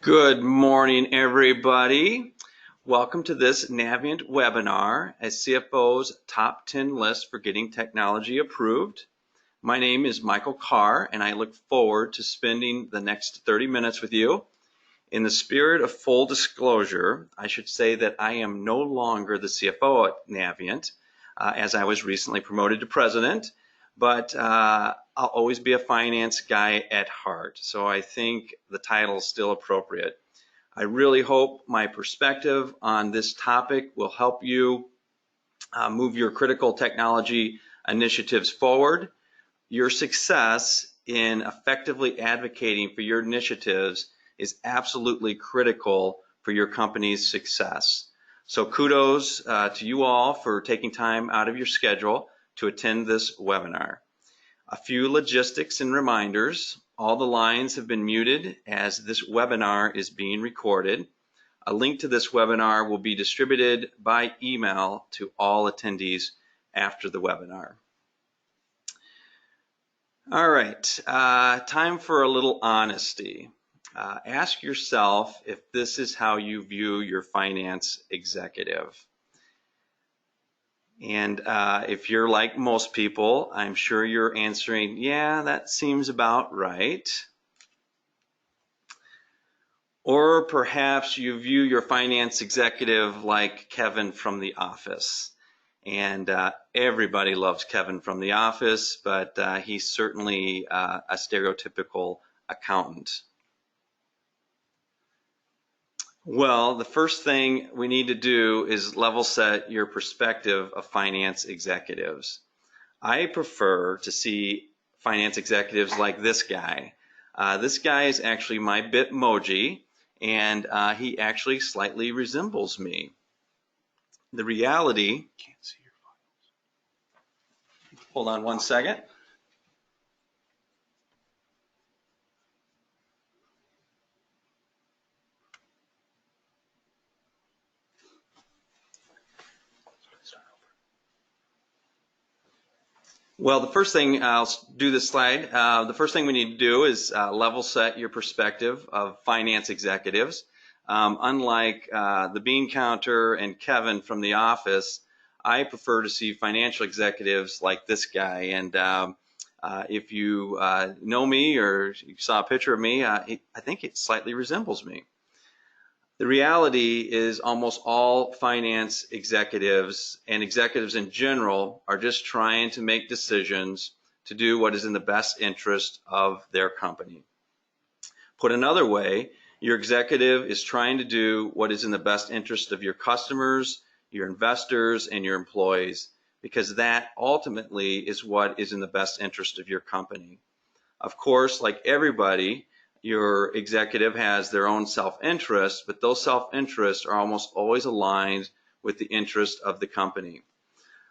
Good morning, everybody. Welcome to this Navient webinar, a CFO's top 10 list for getting technology approved. My name is Michael Carr, and I look forward to spending the next 30 minutes with you. In the spirit of full disclosure, I should say that I am no longer the CFO at Navient, as I was recently promoted to president, but I'll always be a finance guy at heart, so I think the title is still appropriate. I really hope my perspective on this topic will help you move your critical technology initiatives forward. Your success in effectively advocating for your initiatives is absolutely critical for your company's success. So kudos to you all for taking time out of your schedule to attend this webinar. A few logistics and reminders. All the lines have been muted as this webinar is being recorded. A link to this webinar will be distributed by email to all attendees after the webinar. All right, time for a little honesty. Ask yourself if this is how you view your finance executive. And if you're like most people, I'm sure you're answering, yeah, that seems about right. Or perhaps you view your finance executive like Kevin from The Office. And everybody loves Kevin from The Office, but he's certainly a stereotypical accountant. Well, the first thing we need to do is level set your perspective of finance executives. I prefer to see finance executives like this guy. This guy is actually my Bitmoji, and he actually slightly resembles me. The reality, can't see your files. Hold on one second. Well, the first thing, I'll do this slide. The first thing we need to do is level set your perspective of finance executives. Unlike the bean counter and Kevin from The Office, I prefer to see financial executives like this guy. And if you know me or you saw a picture of me, I think it slightly resembles me. The reality is almost all finance executives and executives in general are just trying to make decisions to do what is in the best interest of their company. Put another way, your executive is trying to do what is in the best interest of your customers, your investors, and your employees, because that ultimately is what is in the best interest of your company. Of course, like everybody, your executive has their own self-interest, but those self-interests are almost always aligned with the interest of the company.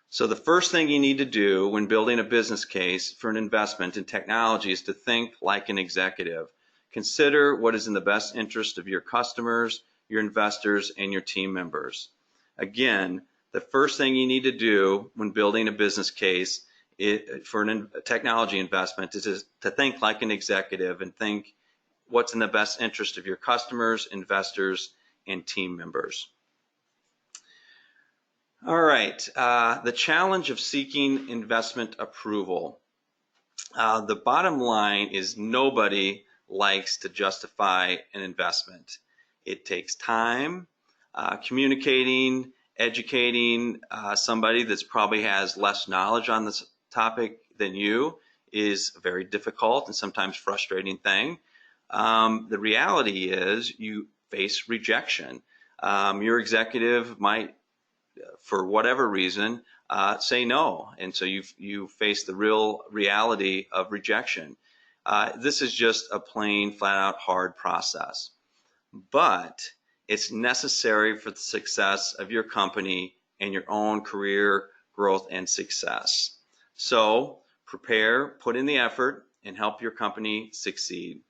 So the first thing you need to do when building a business case for an investment in technology is to think like an executive. Consider what is in the best interest of your customers, your investors, and your team members. Again, the first thing you need to do when building a business case for a technology investment is to think like an executive and think what's in the best interest of your customers, investors, and team members. All right, the challenge of seeking investment approval. The bottom line is nobody likes to justify an investment. It takes time. Communicating, educating somebody that probably has less knowledge on this topic than you is a very difficult and sometimes frustrating thing. The reality is you face rejection. Your executive might, for whatever reason, say no, and so you face the real reality of rejection. This is just a plain, flat-out hard process, but it's necessary for the success of your company and your own career growth and success. So prepare, put in the effort, and help your company succeed.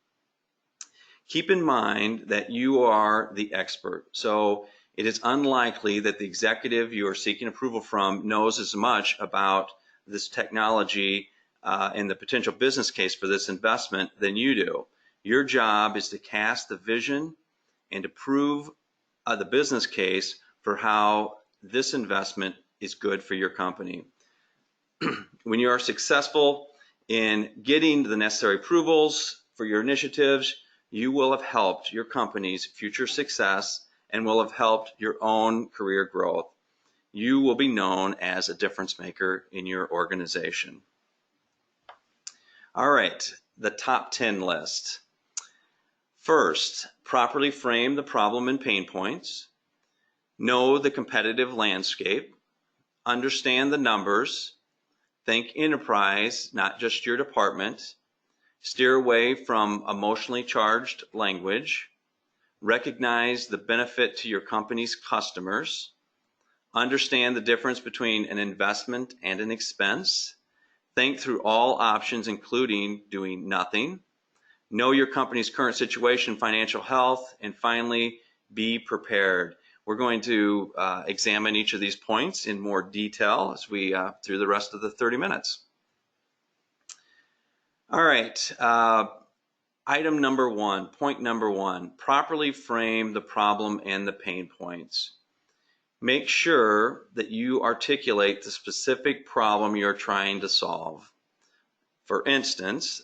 Keep in mind that you are the expert, so it is unlikely that the executive you are seeking approval from knows as much about this technology and the potential business case for this investment than you do. Your job is to cast the vision and to prove the business case for how this investment is good for your company. When you are successful in getting the necessary approvals for your initiatives, you will have helped your company's future success and will have helped your own career growth. You will be known as a difference maker in your organization. All right, the top 10 list. First, properly frame the problem and pain points. Know the competitive landscape. Understand the numbers. Think enterprise, not just your department. Steer away from emotionally charged language. Recognize the benefit to your company's customers. Understand the difference between an investment and an expense. Think through all options, including doing nothing. Know your company's current situation, financial health, and finally, be prepared. We're going to examine each of these points in more detail as we through the rest of the 30 minutes. All right, item number one, point number one, properly frame the problem and the pain points. Make sure that you articulate the specific problem you're trying to solve. For instance,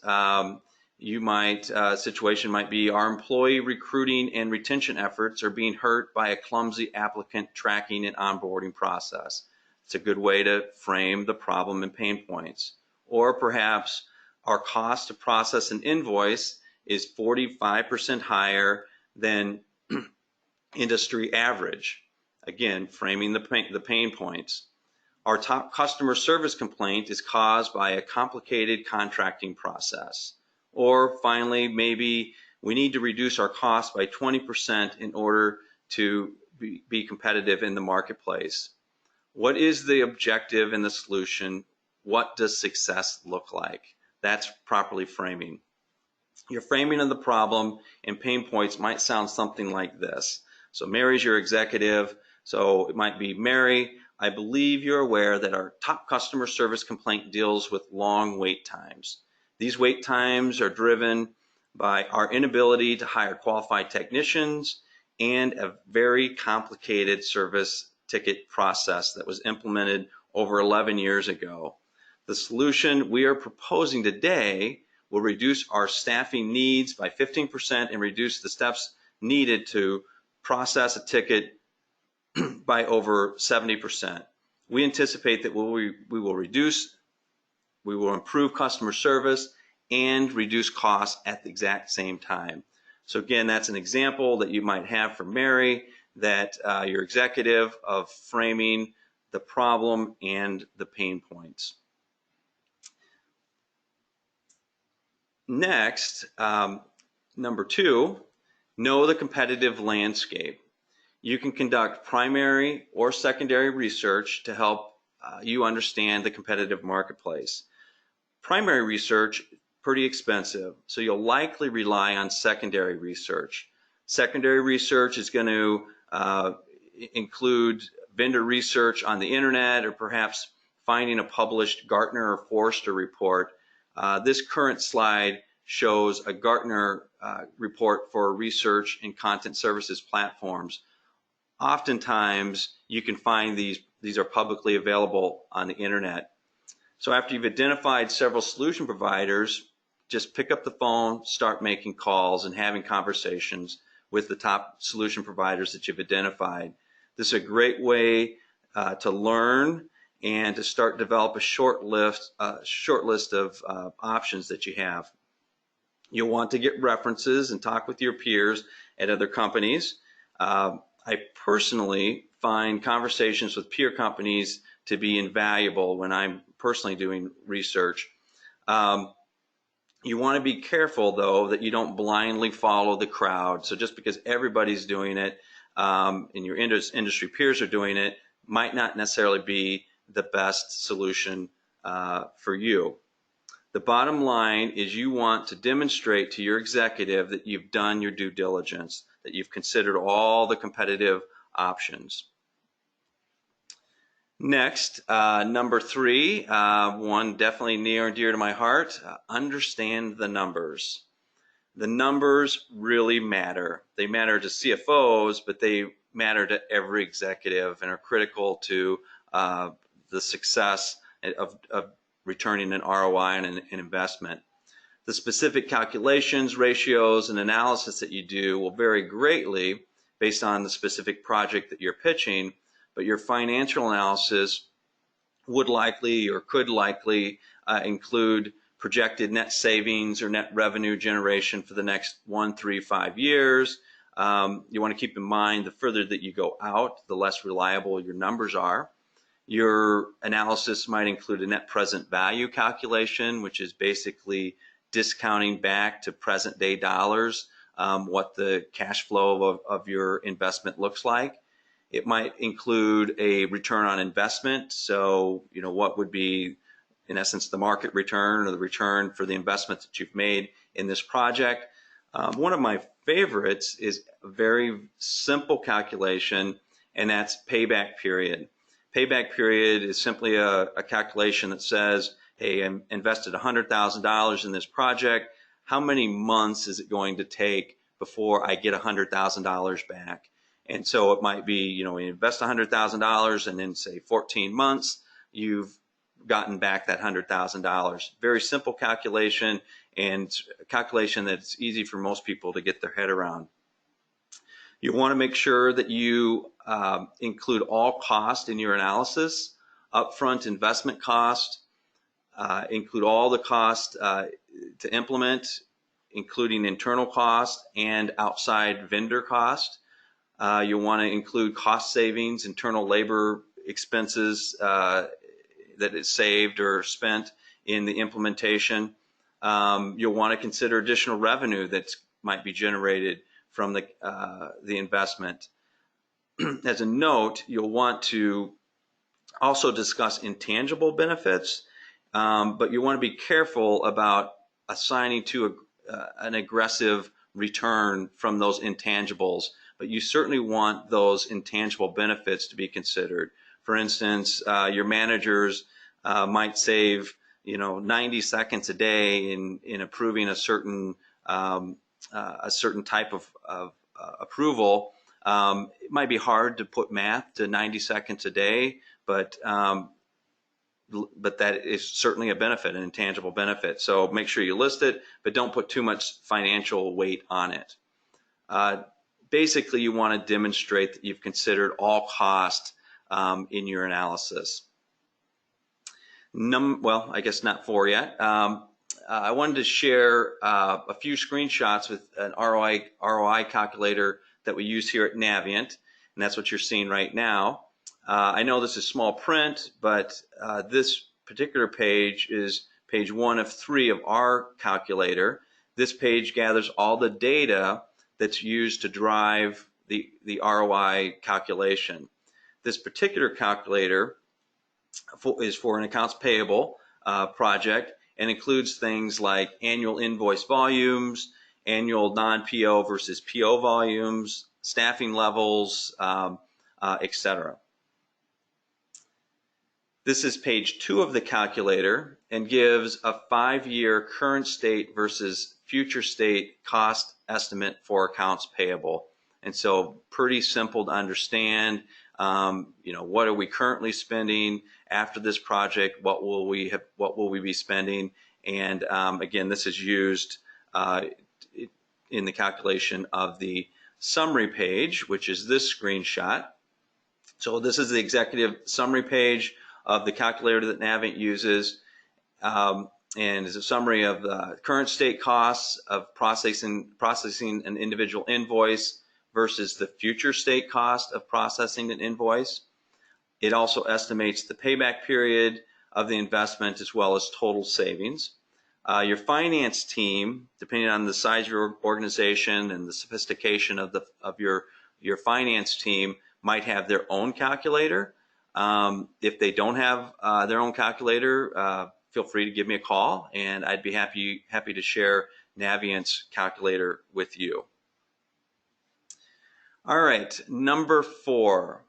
situation might be our employee recruiting and retention efforts are being hurt by a clumsy applicant tracking and onboarding process. It's a good way to frame the problem and pain points. Or perhaps our cost to process an invoice is 45% higher than industry average. Again, framing the pain points. Our top customer service complaint is caused by a complicated contracting process. Or finally, maybe we need to reduce our cost by 20% in order to be competitive in the marketplace. What is the objective and the solution? What does success look like? That's properly framing. Your framing of the problem and pain points might sound something like this. So Mary's your executive. So it might be, Mary, I believe you're aware that our top customer service complaint deals with long wait times. These wait times are driven by our inability to hire qualified technicians and a very complicated service ticket process that was implemented over 11 years ago. The solution we are proposing today will reduce our staffing needs by 15% and reduce the steps needed to process a ticket by over 70%. We anticipate that we will improve customer service and reduce costs at the exact same time. So again, that's an example that you might have for Mary, that your executive of framing the problem and the pain points. Next, number two, know the competitive landscape. You can conduct primary or secondary research to help you understand the competitive marketplace. Primary research, pretty expensive, so you'll likely rely on secondary research. Secondary research is going to include vendor research on the internet or perhaps finding a published Gartner or Forrester report. This current slide shows a Gartner report for research and content services platforms. Oftentimes, you can find these are publicly available on the internet. So after you've identified several solution providers, just pick up the phone, start making calls and having conversations with the top solution providers that you've identified. This is a great way to learn and to start develop a short list of options that you have. You'll want to get references and talk with your peers at other companies. I personally find conversations with peer companies to be invaluable when I'm personally doing research. You want to be careful, though, that you don't blindly follow the crowd. So just because everybody's doing it and your industry peers are doing it might not necessarily be the best solution for you. The bottom line is you want to demonstrate to your executive that you've done your due diligence, that you've considered all the competitive options. Next, number three, one definitely near and dear to my heart, understand the numbers. The numbers really matter. They matter to CFOs, but they matter to every executive and are critical to the success of returning an ROI and an investment. The specific calculations, ratios, and analysis that you do will vary greatly based on the specific project that you're pitching, but your financial analysis would likely or could likely include projected net savings or net revenue generation for the next 1, 3, 5 years. You want to keep in mind the further that you go out, the less reliable your numbers are. Your analysis might include a net present value calculation, which is basically discounting back to present day dollars what the cash flow of your investment looks like. It might include a return on investment. So, what would be, in essence, the market return or the return for the investment that you've made in this project. One of my favorites is a very simple calculation, and that's payback period. Payback period is simply a calculation that says, hey, I invested $100,000 in this project. How many months is it going to take before I get $100,000 back? And so it might be, you invest $100,000 and then say 14 months, you've gotten back that $100,000. Very simple calculation, and a calculation that's easy for most people to get their head around. You want to make sure that you include all cost in your analysis, upfront investment cost, include all the cost to implement, including internal cost and outside vendor cost. You'll want to include cost savings, internal labor expenses that is saved or spent in the implementation. You'll want to consider additional revenue that might be generated from the investment. As a note, you'll want to also discuss intangible benefits, but you want to be careful about assigning to an aggressive return from those intangibles. But you certainly want those intangible benefits to be considered. For instance, your managers might save 90 seconds a day in approving a certain type of approval. It might be hard to put math to 90 seconds a day, but that is certainly a benefit, an intangible benefit. So make sure you list it, but don't put too much financial weight on it. Basically, you want to demonstrate that you've considered all cost in your analysis. Well, I guess not 4 yet. I wanted to share a few screenshots with an ROI calculator that we use here at Navient, and that's what you're seeing right now. I know this is small print, but this particular page is page 1 of 3 of our calculator. This page gathers all the data that's used to drive the ROI calculation. This particular calculator is for an accounts payable project and includes things like annual invoice volumes, annual non-PO versus PO volumes, staffing levels, etc. This is page 2 of the calculator and gives a 5-year current state versus future state cost estimate for accounts payable. And so pretty simple to understand. What are we currently spending after this project? What will we be spending? And again, this is used in the calculation of the summary page, which is this screenshot. So this is the executive summary page of the calculator that Navient uses, and is a summary of the current state costs of processing an individual invoice versus the future state cost of processing an invoice. It also estimates the payback period of the investment as well as total savings. Your finance team, depending on the size of your organization and the sophistication of your finance team, might have their own calculator. If they don't have their own calculator, feel free to give me a call, and I'd be happy to share Navient's calculator with you. All right, number 4,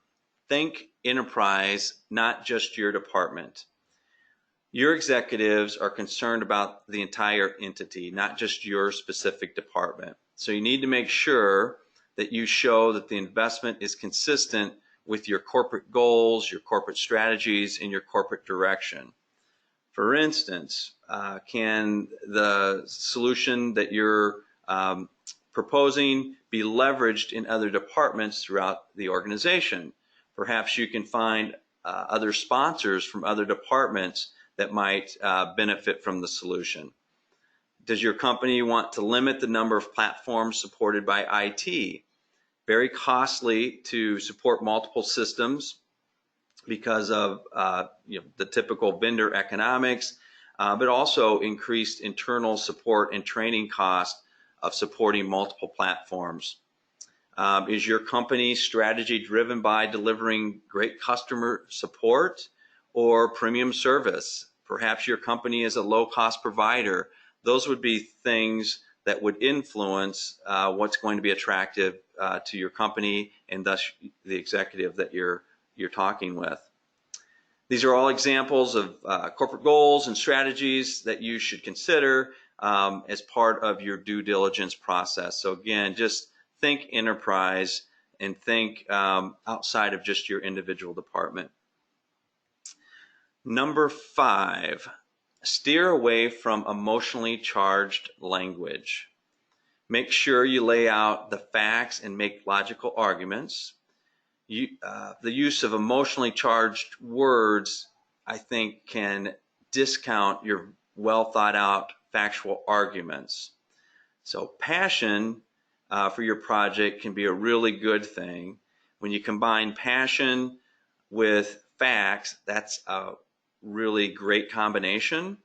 think enterprise, not just your department. Your executives are concerned about the entire entity, not just your specific department. So you need to make sure that you show that the investment is consistent with your corporate goals, your corporate strategies, and your corporate direction. For instance, can the solution that you're proposing be leveraged in other departments throughout the organization? Perhaps you can find other sponsors from other departments that might benefit from the solution. Does your company want to limit the number of platforms supported by IT? Very costly to support multiple systems because of the typical vendor economics, but also increased internal support and training costs of supporting multiple platforms. Is your company's strategy driven by delivering great customer support or premium service? Perhaps your company is a low-cost provider. Those would be things that would influence what's going to be attractive to your company and thus the executive that you're talking with. These are all examples of corporate goals and strategies that you should consider as part of your due diligence process. So again, just think enterprise and think outside of just your individual department. Number 5, steer away from emotionally charged language. Make sure you lay out the facts and make logical arguments. The use of emotionally charged words, I think, can discount your well thought out factual arguments. So passion for your project can be a really good thing. When you combine passion with facts, that's a really great combination.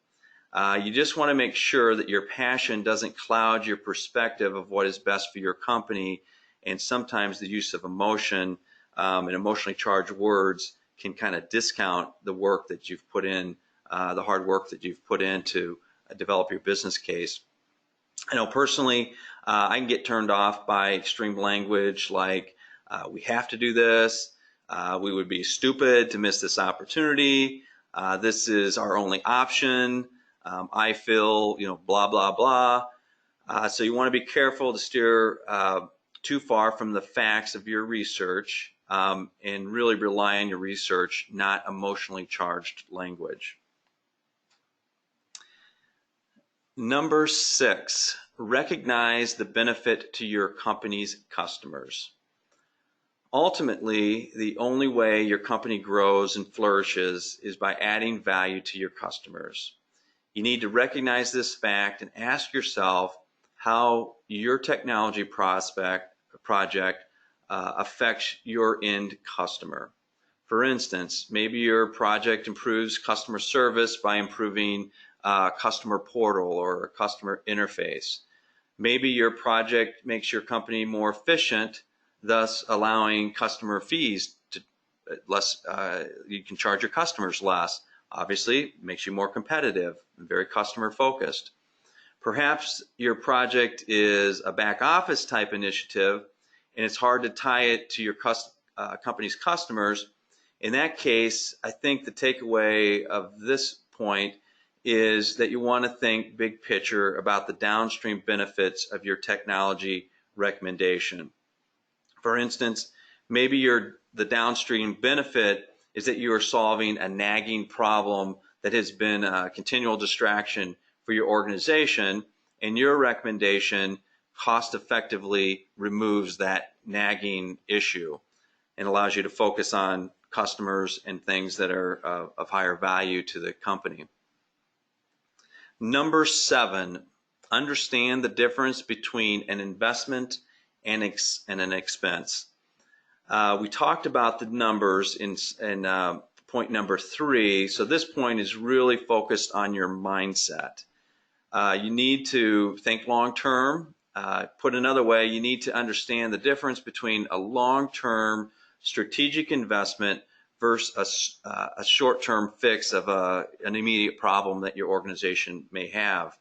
You just want to make sure that your passion doesn't cloud your perspective of what is best for your company, and sometimes the use of emotion and emotionally charged words can kind of discount the work that you've put in, the hard work that you've put in to develop your business case. I know personally, I can get turned off by extreme language like, we have to do this, we would be stupid to miss this opportunity, this is our only option, I feel, blah, blah, blah. So you want to be careful to steer too far from the facts of your research and really rely on your research, not emotionally charged language. Number 6, recognize the benefit to your company's customers. Ultimately, the only way your company grows and flourishes is by adding value to your customers. You need to recognize this fact and ask yourself how your technology project affects your end customer. For instance, maybe your project improves customer service by improving customer portal or customer interface. Maybe your project makes your company more efficient, thus allowing customer fees to less. You can charge your customers less. Obviously, it makes you more competitive and very customer focused. Perhaps your project is a back office type initiative and it's hard to tie it to your company's customers. In that case, I think the takeaway of this point is that you want to think big picture about the downstream benefits of your technology recommendation. For instance, maybe the downstream benefit is that you are solving a nagging problem that has been a continual distraction for your organization, and your recommendation cost effectively removes that nagging issue and allows you to focus on customers and things that are of higher value to the company. Number 7, understand the difference between an investment and an expense. We talked about the numbers in point number 3, so this point is really focused on your mindset. You need to think long-term. Put another way, you need to understand the difference between a long-term strategic investment versus a short-term fix of an immediate problem that your organization may have.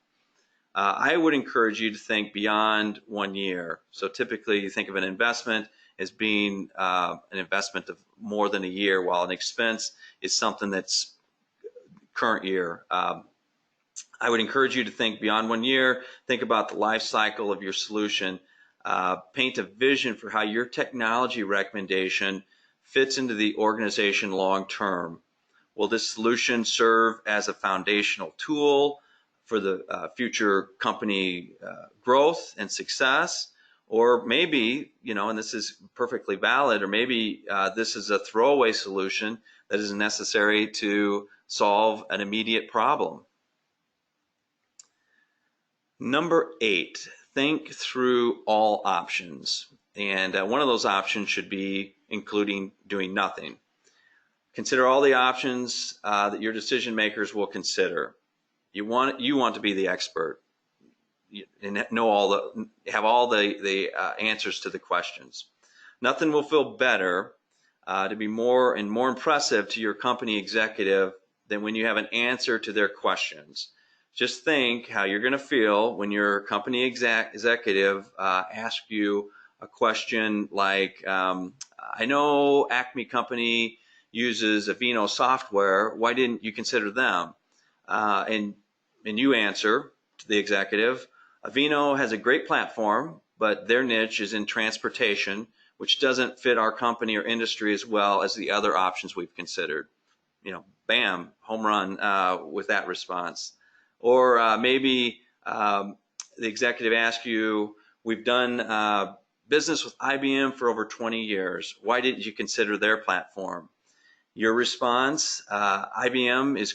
I would encourage you to think beyond 1 year. So typically you think of an investment as being an investment of more than a year, while an expense is something that's current year. I would encourage you to think beyond 1 year. Think about the life cycle of your solution. Paint a vision for how your technology recommendation fits into the organization long term. Will this solution serve as a foundational tool for the future company growth and success? Or maybe, and this is perfectly valid, or maybe this is a throwaway solution that is necessary to solve an immediate problem. Number 8, think through all options. And one of those options should be including doing nothing. Consider all the options that your decision makers will consider. You want to be the expert and have all the answers to the questions. Nothing will feel better to be more impressive to your company executive than when you have an answer to their questions. Just think how you're going to feel when your company executive asks you a question like, I know Acme Company uses Avino software. Why didn't you consider them? And you answer to the executive, Avino has a great platform, but their niche is in transportation, which doesn't fit our company or industry as well as the other options we've considered. Bam, home run with that response. Or maybe the executive asks you, we've done business with IBM for over 20 years. Why didn't you consider their platform? Your response, IBM is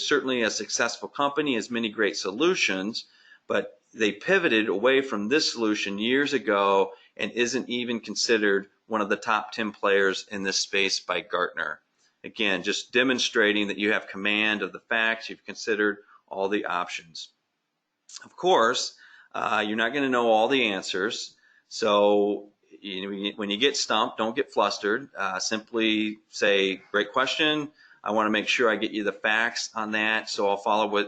certainly a successful company, has many great solutions, but they pivoted away from this solution years ago and isn't even considered one of the top 10 players in this space by Gartner. Again, just demonstrating that you have command of the facts, you've considered all the options. Of course, you're not going to know all the answers, so when you get stumped, don't get flustered. Simply say, great question. I want to make sure I get you the facts on that, so I'll follow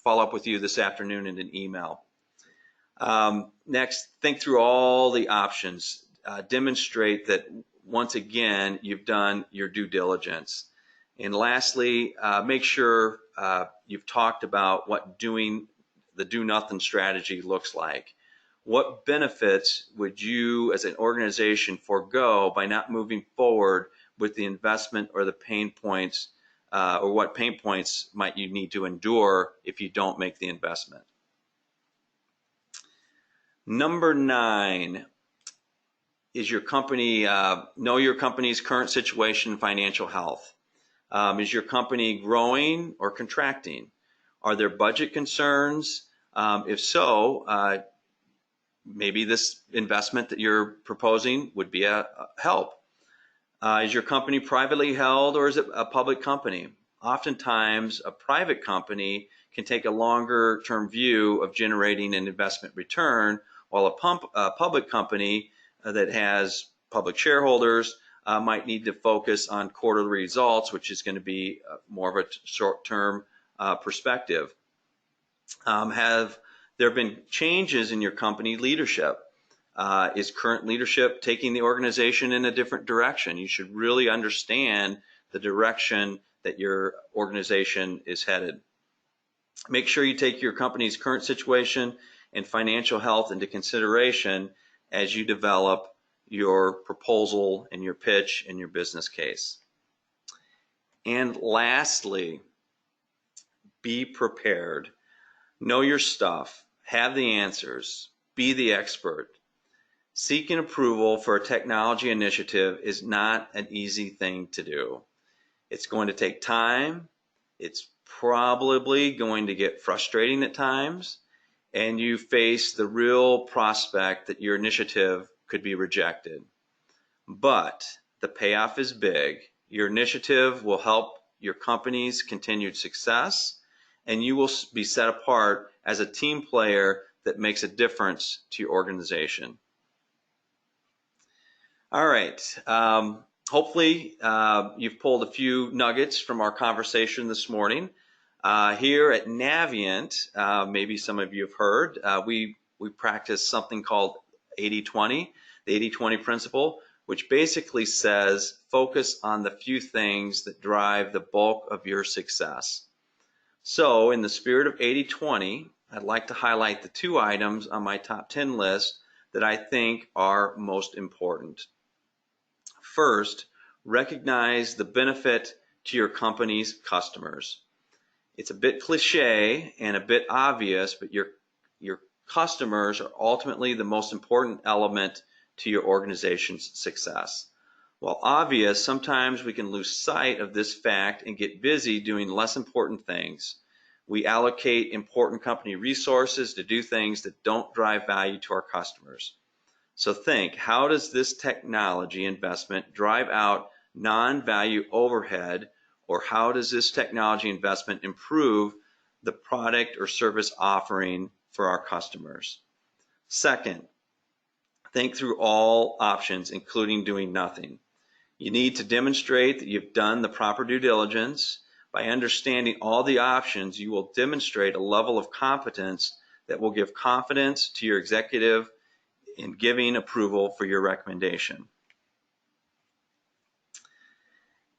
up with you this afternoon in an email. Next, think through all the options. Demonstrate that, once again, you've done your due diligence. And lastly, make sure you've talked about what the do-nothing strategy looks like. What benefits would you as an organization forego by not moving forward with the investment or the pain points, or what pain points might you need to endure if you don't make the investment? Number 9 is know your company's current situation and financial health. Is your company growing or contracting? Are there budget concerns? If so, maybe this investment that you're proposing would be a help. Is your company privately held or is it a public company? Oftentimes, a private company can take a longer term view of generating an investment return, while a public company that has public shareholders might need to focus on quarterly results, which is going to be more of a short-term perspective. Have there been changes in your company leadership? Is current leadership taking the organization in a different direction? You should really understand the direction that your organization is headed. Make sure you take your company's current situation and financial health into consideration as you develop your proposal and your pitch and your business case. And lastly, be prepared. Know your stuff. Have the answers. Be the expert. Seeking approval for a technology initiative is not an easy thing to do. It's going to take time. It's probably going to get frustrating at times, and you face the real prospect that your initiative could be rejected. But the payoff is big. Your initiative will help your company's continued success, and you will be set apart as a team player that makes a difference to your organization. All right. Hopefully, you've pulled a few nuggets from our conversation this morning. Here at Navient, maybe some of you have heard, we practice something called 80-20, the 80-20 principle. which basically says focus on the few things that drive the bulk of your success. So in the spirit of 80-20, I'd like to highlight the 2 items on my top 10 list that I think are most important. First, recognize the benefit to your company's customers. It's a bit cliche and a bit obvious, but your customers are ultimately the most important element to your organization's success. While obvious, sometimes we can lose sight of this fact and get busy doing less important things. We allocate important company resources to do things that don't drive value to our customers. So think, how does this technology investment drive out non-value overhead, or how does this technology investment improve the product or service offering for our customers? Second, think through all options, including doing nothing. You need to demonstrate that you've done the proper due diligence. By understanding all the options, you will demonstrate a level of competence that will give confidence to your executive in giving approval for your recommendation.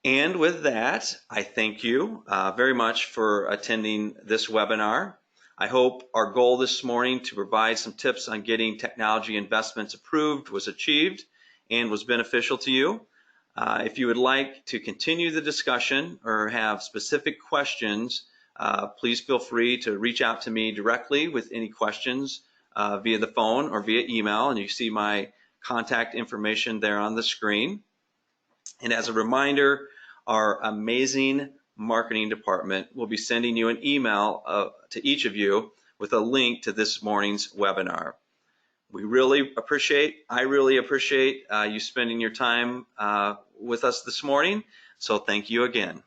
And with that, I thank you very much for attending this webinar. I hope our goal this morning to provide some tips on getting technology investments approved was achieved and was beneficial to you. If you would like to continue the discussion or have specific questions, please feel free to reach out to me directly with any questions via the phone or via email, and you see my contact information there on the screen. And as a reminder, our amazing marketing department will be sending you an email to each of you with a link to this morning's webinar. I really appreciate you spending your time with us this morning, so thank you again.